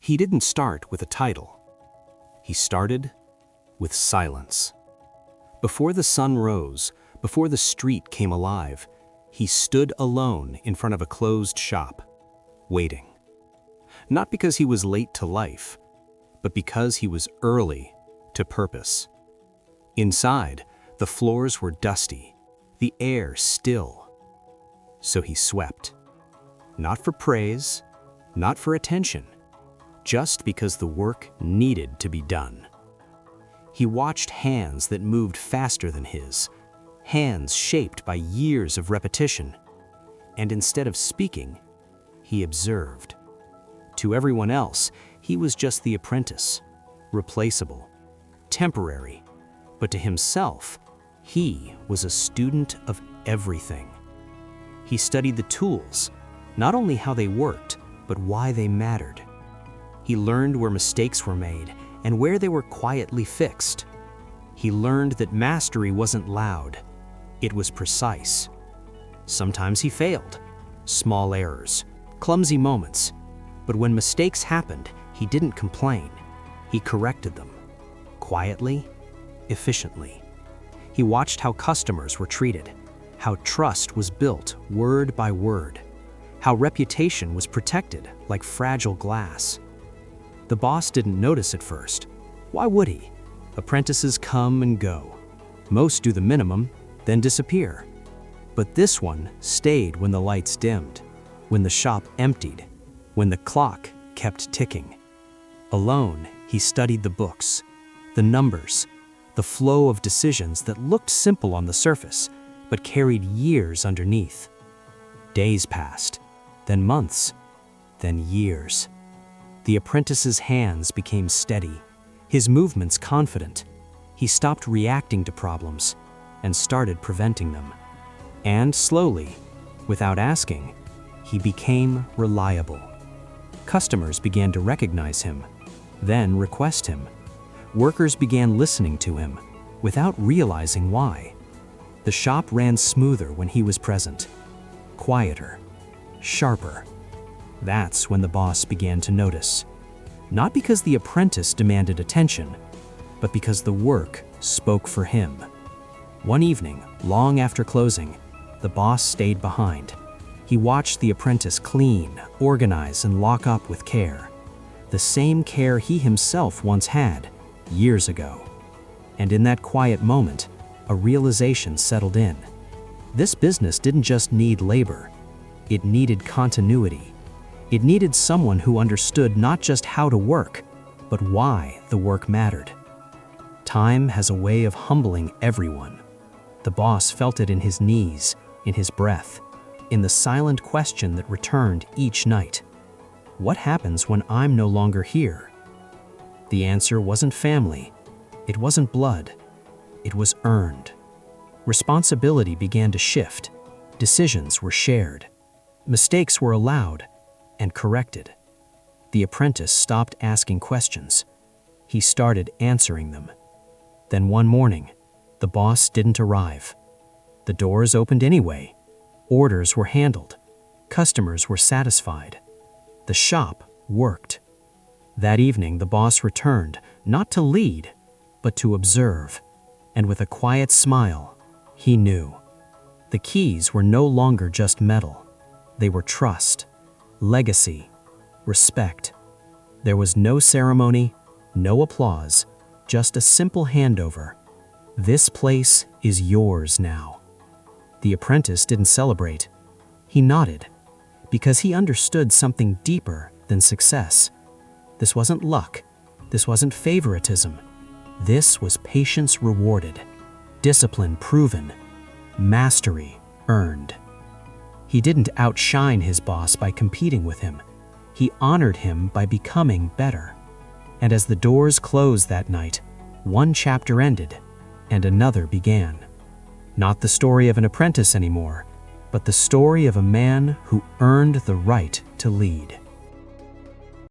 He didn't start with a title. He started with silence. Before the sun rose, before the street came alive, he stood alone in front of a closed shop, waiting. Not because he was late to life, but because he was early to purpose. Inside, the floors were dusty, the air still. So he swept. Not for praise, not for attention, just because the work needed to be done. He watched hands that moved faster than his, hands shaped by years of repetition. And instead of speaking, he observed. To everyone else, he was just the apprentice, replaceable, temporary. But to himself, he was a student of everything. He studied the tools, not only how they worked, but why they mattered. He learned where mistakes were made and where they were quietly fixed. He learned that mastery wasn't loud, it was precise. Sometimes he failed, small errors, clumsy moments. But when mistakes happened, he didn't complain. He corrected them, quietly, efficiently. He watched how customers were treated, how trust was built word by word, how reputation was protected like fragile glass. The boss didn't notice at first. Why would he? Apprentices come and go. Most do the minimum, then disappear. But this one stayed when the lights dimmed, when the shop emptied, when the clock kept ticking. Alone, he studied the books, the numbers, the flow of decisions that looked simple on the surface, but carried years underneath. Days passed, then months, then years. The apprentice's hands became steady, his movements confident. He stopped reacting to problems and started preventing them. And slowly, without asking, he became reliable. Customers began to recognize him, then request him. Workers began listening to him without realizing why. The shop ran smoother when he was present, quieter, sharper. That's when the boss began to notice. Not because the apprentice demanded attention, but because the work spoke for him. One evening, long after closing, the boss stayed behind. He watched the apprentice clean, organize, and lock up with care. The same care he himself once had, years ago. And in that quiet moment, a realization settled in. This business didn't just need labor. It needed continuity. It needed someone who understood not just how to work, but why the work mattered. Time has a way of humbling everyone. The boss felt it in his knees, in his breath, in the silent question that returned each night. What happens when I'm no longer here? The answer wasn't family. It wasn't blood. It was earned. Responsibility began to shift. Decisions were shared. Mistakes were allowed and corrected. The apprentice stopped asking questions. He started answering them. Then one morning, the boss didn't arrive. The doors opened anyway. Orders were handled. Customers were satisfied. The shop worked. That evening, the boss returned, not to lead, but to observe. And with a quiet smile, he knew. The keys were no longer just metal. They were trust, legacy, respect. There was no ceremony, no applause, just a simple handover. This place is yours now. The apprentice didn't celebrate. He nodded, because he understood something deeper than success. This wasn't luck. This wasn't favoritism. This was patience rewarded, discipline proven, mastery earned. He didn't outshine his boss by competing with him. He honored him by becoming better. And as the doors closed that night, one chapter ended and another began. Not the story of an apprentice anymore, but the story of a man who earned the right to lead.